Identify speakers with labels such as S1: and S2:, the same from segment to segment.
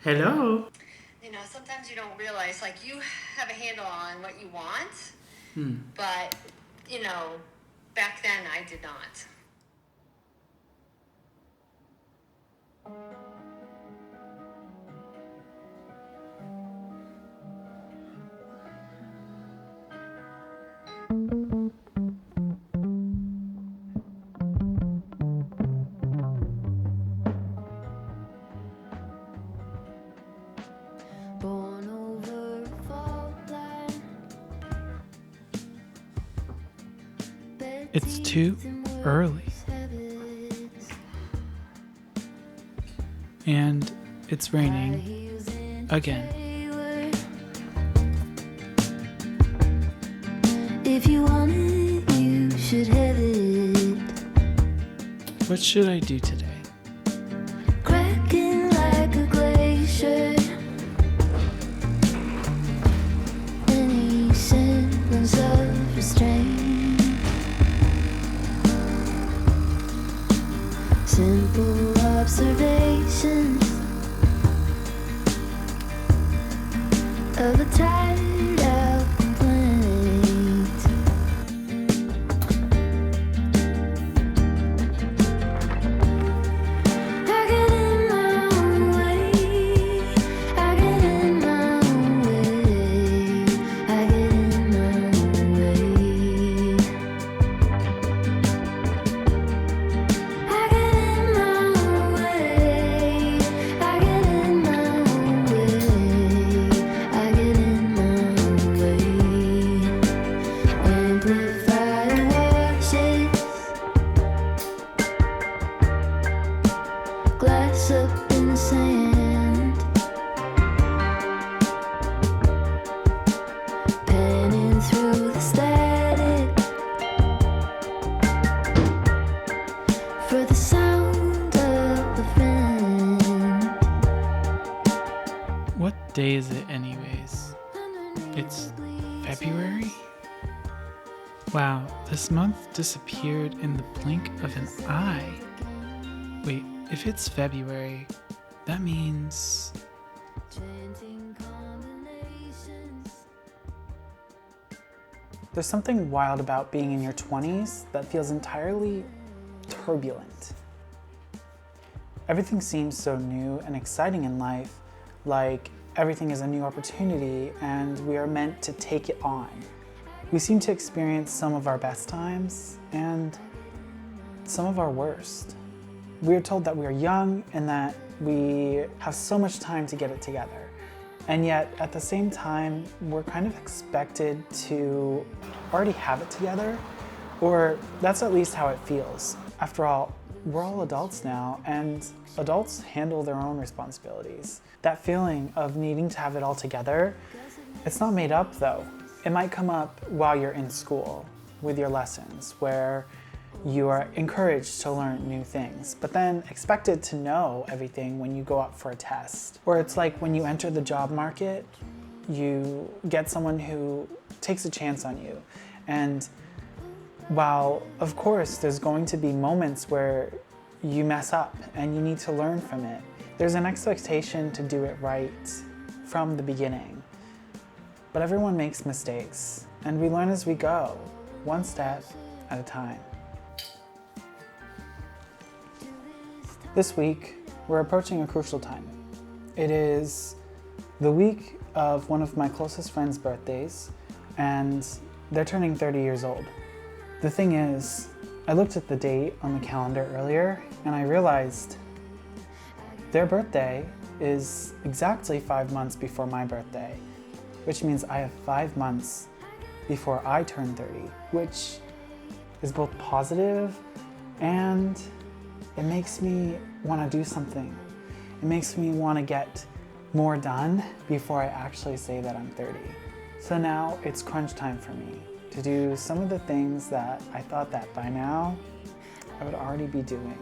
S1: Hello.
S2: Sometimes you don't realize, like, you have a handle on what you want,
S1: Hmm.
S2: but, you know, back then I did not.
S3: Born over a fault line.
S1: It's too early. And it's raining again.
S3: If you want it, you should have it.
S1: What should I do today?
S3: Cracking like a glacier. Any semblance of restraint. Simple observations of a tired out complaint. I get in my own way. I get in my own way. I get in my own way. I get in my own way. I get in my own way. I get in my own way. Amplified washes. Glass up in the sand. Panning through the static for the sound of a friend.
S1: What day is it, anyways? It's February? Wow, this month disappeared in the blink of an eye. Wait, if it's February, that means.
S3: Chanting combinations.
S4: There's something wild about being in your 20s that feels entirely turbulent. Everything seems so new and exciting in life, like everything is a new opportunity and we are meant to take it on. We seem to experience some of our best times and some of our worst. We are told that we are young and that we have so much time to get it together. And yet, at the same time, we're kind of expected to already have it together, or that's at least how it feels. After all, we're all adults now, and adults handle their own responsibilities. That feeling of needing to have it all together, it's not made up though. It might come up while you're in school with your lessons, where you are encouraged to learn new things, but then expected to know everything when you go up for a test. Or it's like when you enter the job market, you get someone who takes a chance on you. And while, of course, there's going to be moments where you mess up and you need to learn from it, there's an expectation to do it right from the beginning. But everyone makes mistakes, and we learn as we go, one step at a time. This week, we're approaching a crucial time. It is the week of one of my closest friends' birthdays, and they're turning 30 years old. The thing is, I looked at the date on the calendar earlier, and I realized their birthday is exactly 5 months before my birthday, which means I have 5 months before I turn 30, which is both positive and it makes me want to do something. It makes me want to get more done before I actually say that I'm 30. So now it's crunch time for me to do some of the things that I thought that by now I would already be doing.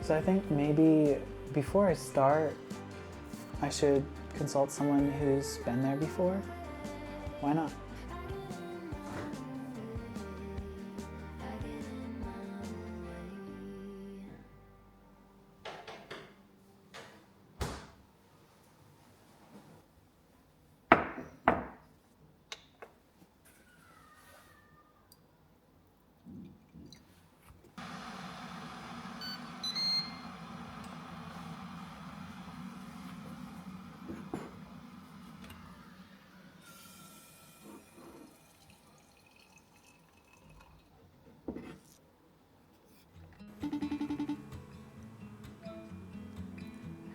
S4: So I think maybe before I start, I should consult someone who's been there before. Why not?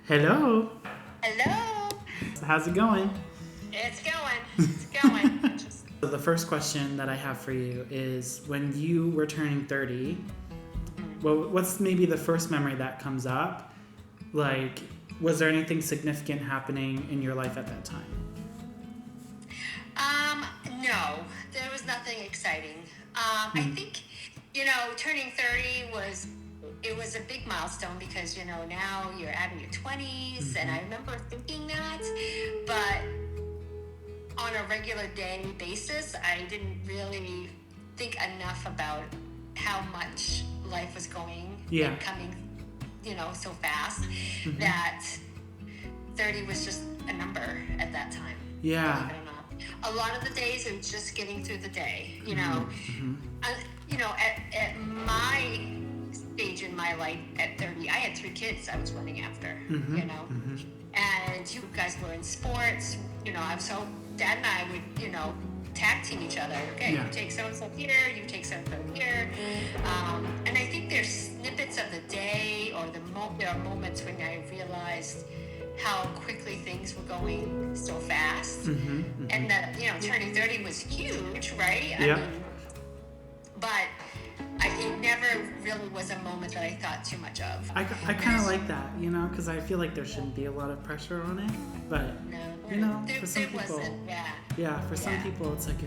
S1: Hello.
S2: Hello.
S1: How's it going?
S2: It's going. It's going.
S1: So the first question that I have for you is, when you were turning 30, what's maybe the first memory that comes up? Like, was there anything significant happening in your life at that time?
S2: No, there was nothing exciting. I think, turning 30 was a big milestone because, now you're out of your 20s, and I remember thinking that, but on a regular day basis, I didn't really think enough about how much life was going and coming, so fast that 30 was just a number at that time.
S1: Yeah.
S2: Believe it or not. A lot of the days it was just getting through the day, at my stage in my life at 30, I had 3 kids I was running after, and you guys were in sports, so Dad and I would, tag team each other. Okay, you take so-and-so here, you take so-and-so here. And I think there's snippets of the day or there are moments when I realized how quickly things were going so fast. And that, turning 30 was huge, right? I mean, but it never really was a moment that I thought too much of.
S1: I kind of like that, because I feel like there shouldn't be a lot of pressure on it. But, for some people, some people it's like,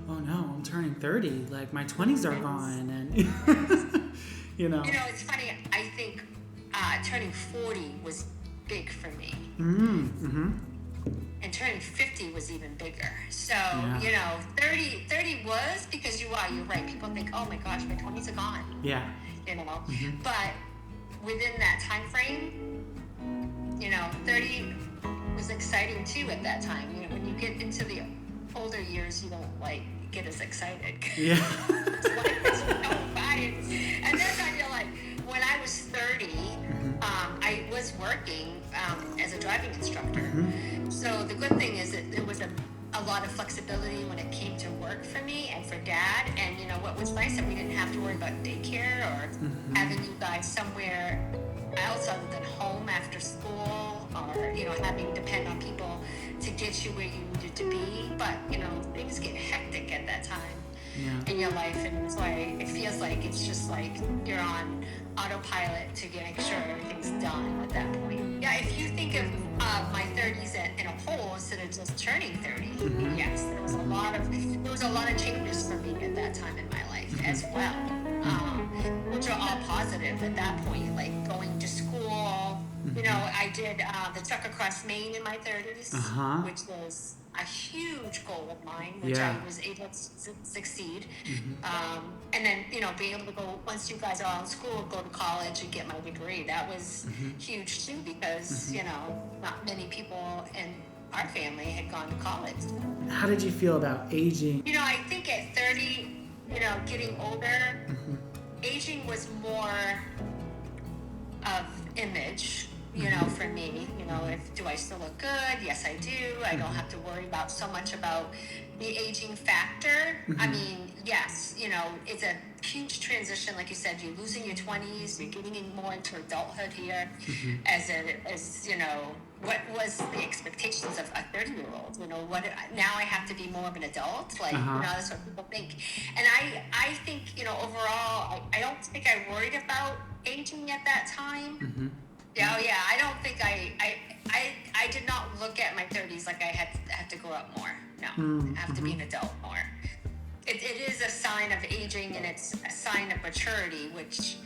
S1: oh no, I'm turning 30. Like, my 20s are gone. And,
S2: It's funny. I think turning 40 was big for me. And turning 50 was even bigger. So, 30 was, because you're right. People think, oh my gosh, my 20s are gone.
S1: Yeah.
S2: But within that time frame, 30 was exciting too at that time. When you get into the older years, you don't get as excited.
S1: Yeah.
S2: And then I feel like when I was 30, I was working as a driving instructor. So the good thing is that there was a lot of flexibility when it came to work for me and for Dad. And what was nice, that we didn't have to worry about daycare or having you guys somewhere else other than home after school, or having to depend on people to get you where you needed to be. But things get hectic at that time in your life, and that's why it feels like it's just like you're on autopilot to make sure everything's done at that point. Yeah, if you think of my 30s in a whole instead of just turning 30, yes, there was a lot of changes for me at that time in my life as well, which are all positive at that point, like going to school. I did the Truck Across Maine in my 30s, which was a huge goal of mine, which I was able to succeed. And then, being able to go, once you guys are all in school, go to college and get my degree. That was huge too, because, not many people in our family had gone to college.
S1: How did you feel about aging?
S2: I think at 30, getting older, aging was more of image. For me, do I still look good? Yes, I do. I don't have to worry about so much about the aging factor. I mean, yes, it's a huge transition. Like you said, you're losing your 20s, you're getting more into adulthood here as what was the expectations of a 30-year-old? Now I have to be more of an adult? That's what people think. And I think, overall, I don't think I worried about aging at that time. Yeah, I don't think I did not look at my 30s like I had to grow up more. No, I have to be an adult more. It is a sign of aging, and it's a sign of maturity, which,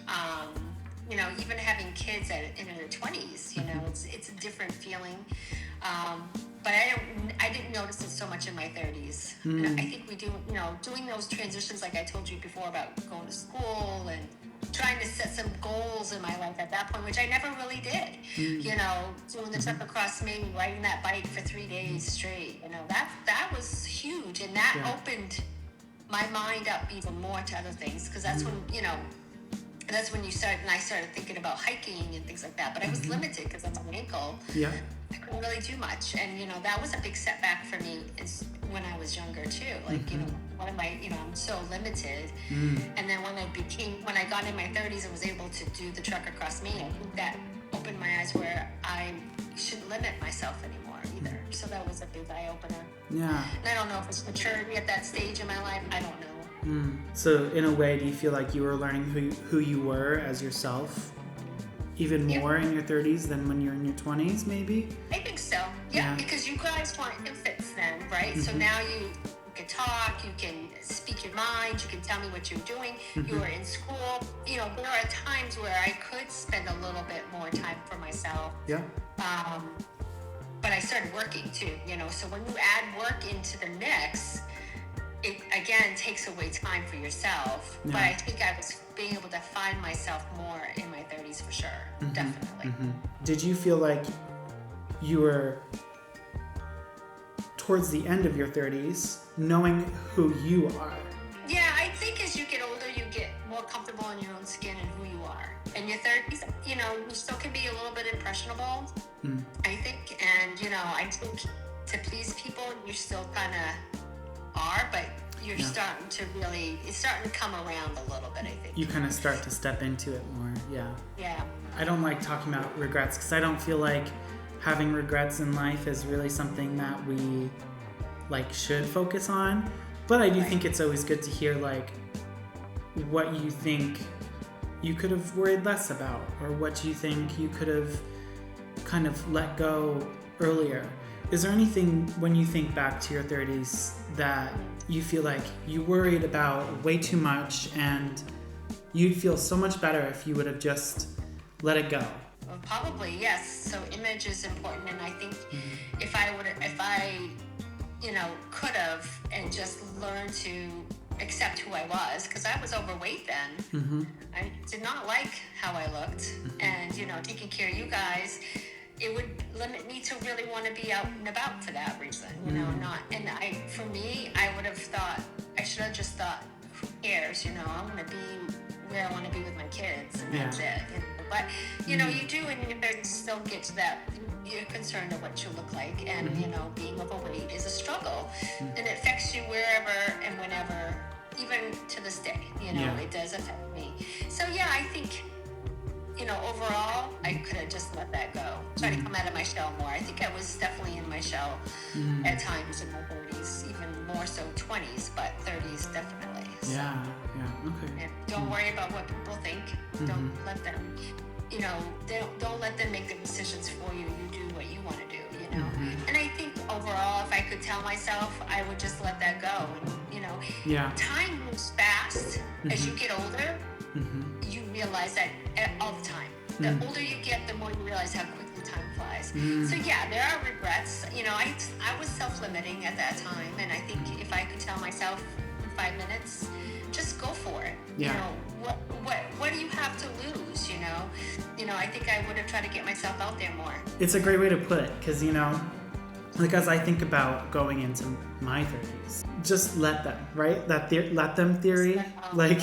S2: even having kids in their 20s, it's a different feeling. But I didn't notice it so much in my 30s. And I think we do, doing those transitions, like I told you before, about going to school and trying to set some goals in my life at that point, which I never really did. Doing the Truck Across Maine, riding that bike for 3 days straight. That was huge, and that opened my mind up even more to other things, because that's when that's when I started thinking about hiking and things like that. But I was limited because of my ankle. Yeah. I couldn't really do much. And, that was a big setback for me when I was younger too. Like, what am I, I'm so limited. And then when I got in my 30s and was able to do the Truck Across Maine, I think that opened my eyes where I shouldn't limit myself anymore either. So that was a big eye opener.
S4: Yeah.
S2: And I don't know if it's maturity at that stage in my life. I don't know.
S4: So in a way, do you feel like you were learning who you were as yourself even more in your 30s than when you're in your 20s, maybe?
S2: I think so. Yeah, because you guys weren't infants then, right? So now you can talk, you can speak your mind, you can tell me what you're doing. You were in school. You know, there are times where I could spend a little bit more time for myself.
S4: Yeah.
S2: But I started working too, you know. So when you add work into the mix, it again takes away time for yourself.
S4: Yeah.
S2: But I think I was being able to find myself more in my 30s for sure. Definitely.
S4: Did you feel like you were towards the end of your 30s knowing who you are?
S2: Yeah, I think as you get older, you get more comfortable in your own skin and who you are. In your 30s, you know, you still can be a little bit impressionable, I think. And, you know, I think to please people, you still kind of are, but you're starting to really, it's starting to come around a little bit, I think.
S4: You kind of start to step into it more, yeah.
S2: Yeah.
S4: I don't like talking about regrets because I don't feel like having regrets in life is really something that we like should focus on. But I do think it's always good to hear like what you think you could have worried less about, or what you think you could have kind of let go earlier. Is there anything when you think back to your 30s that you feel like you worried about way too much and you'd feel so much better if you would have just let it go?
S2: Well, probably, yes. So image is important, and I think if I, you know, could have and just learned to accept who I was, because I was overweight then. I did not like how I looked, and, you know, taking care of you guys, it would limit me to really want to be out and about for that reason, you know, for me, I would have thought, I should have just thought, who cares, you know, I want to be where I want to be with my kids, and that's it. You know? But, you know, you do in your 30s still get to that, you're concerned of what you look like, and, you know, being overweight is a struggle, and it affects you wherever and whenever, even to this day, you know, it does affect me. So, yeah, I think, you know, overall, I could have just let that go. Try to come out of my shell more. I think I was definitely in my shell at times in my 30s, even more so 20s, but 30s definitely. So,
S4: Yeah, okay.
S2: and don't worry about what people think. Don't let them, you know, don't let them make the decisions for you. You do what you want to do, you know. And I think overall, if I could tell myself, I would just let that go. And, you know, time moves fast as you get older. You realize that all the time. The older you get, the more you realize how quickly time flies. So yeah, there are regrets. You know, I was self-limiting at that time, and I think if I could tell myself in 5 minutes, just go for it.
S4: Yeah.
S2: You know, what do you have to lose? You know, I think I would have tried to get myself out there more.
S4: It's a great way to put it, because, you know, like as I think about going into my 30s, just let them, right? That let them theory, like.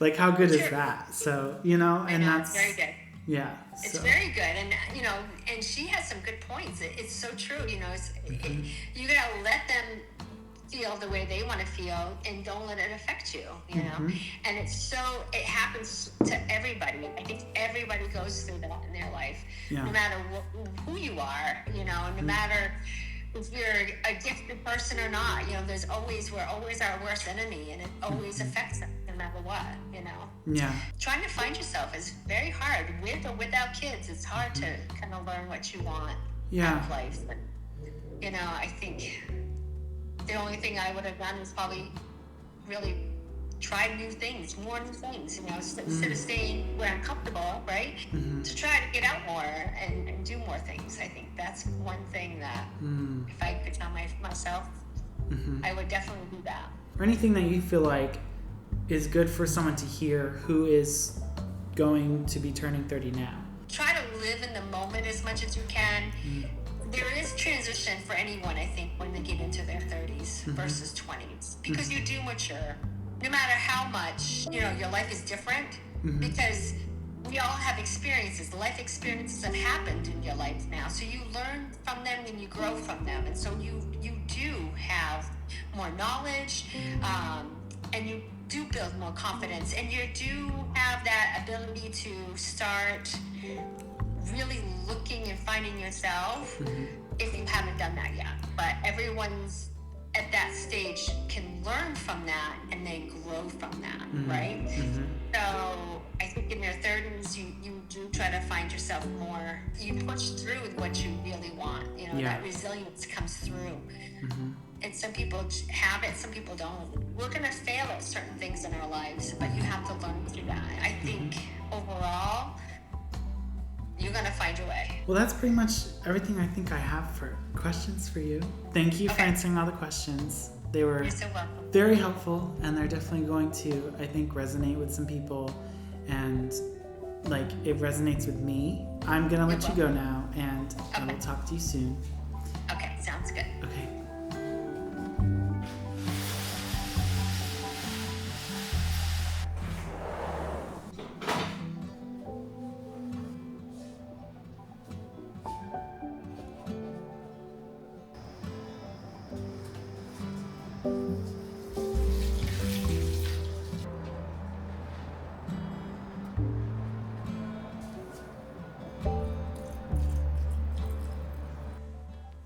S4: Like, how good is that? So, you know, and that's
S2: very good.
S4: Yeah.
S2: It's very good. And, you know, and she has some good points. It's so true. You know, you got to let them feel the way they want to feel, and don't let it affect you, you know? And it happens to everybody. I think everybody goes through that in their life, no matter who you are, you know, no matter if you're a gifted person or not, you know, we're always our worst enemy, and it always affects us no matter what, you know.
S4: Yeah.
S2: Trying to find yourself is very hard. With or without kids, it's hard to kind of learn what you want out of life. But, you know, I think the only thing I would have done is probably really try more new things, you know, instead of staying where I'm comfortable, right? To try to get out more and do more things. I think that's one thing that if I could tell myself, I would definitely do that.
S4: Or anything that you feel like is good for someone to hear who is going to be turning 30 now?
S2: Try to live in the moment as much as you can. There is transition for anyone, I think, when they get into their 30s versus 20s, because you do mature. No matter how much, you know, your life is different, because we all have experiences. Life experiences have happened in your life now, so you learn from them and you grow from them, and so you do have more knowledge. and you do build more confidence, and you do have that ability to start really looking and finding yourself if you haven't done that yet. But everyone's at that stage can learn from that and they grow from that, right? So I think in your 30s, you do try to find yourself more. You push through with what you really want. You know, that resilience comes through. And some people have it, some people don't. We're going to fail at certain things in our lives, but you have to learn through that. I think overall, you're going to find your way.
S1: Well, that's pretty much everything I think I have for questions for you. Thank you for answering all the questions. They were
S2: You're so welcome.
S1: very helpful, and they're definitely going to, I think, resonate with some people, and like it resonates with me. I'm going to let you go now, and I will talk to you soon.
S2: Okay, sounds good.
S1: Okay.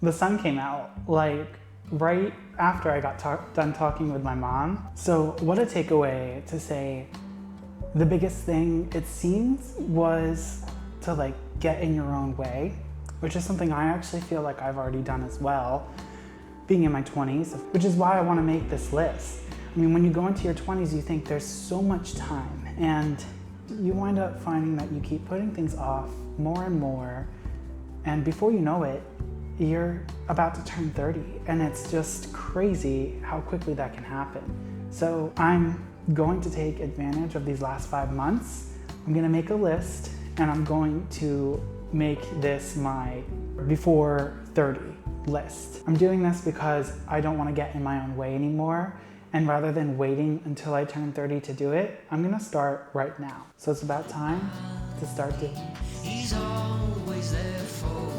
S4: The sun came out like right after I got done talking with my mom. So what a takeaway to say. The biggest thing it seems was to like get in your own way, which is something I actually feel like I've already done as well, being in my 20s, which is why I want to make this list. I mean, when you go into your 20s, you think there's so much time, and you wind up finding that you keep putting things off more and more, and before you know it, you're about to turn 30, and it's just crazy how quickly that can happen. So I'm going to take advantage of these last 5 months. I'm gonna make a list, and I'm going to make this my before 30 list. I'm doing this because I don't want to get in my own way anymore, and rather than waiting until I turn 30 to do it, I'm gonna start right now. So it's about time to start doing it.
S5: He's always there for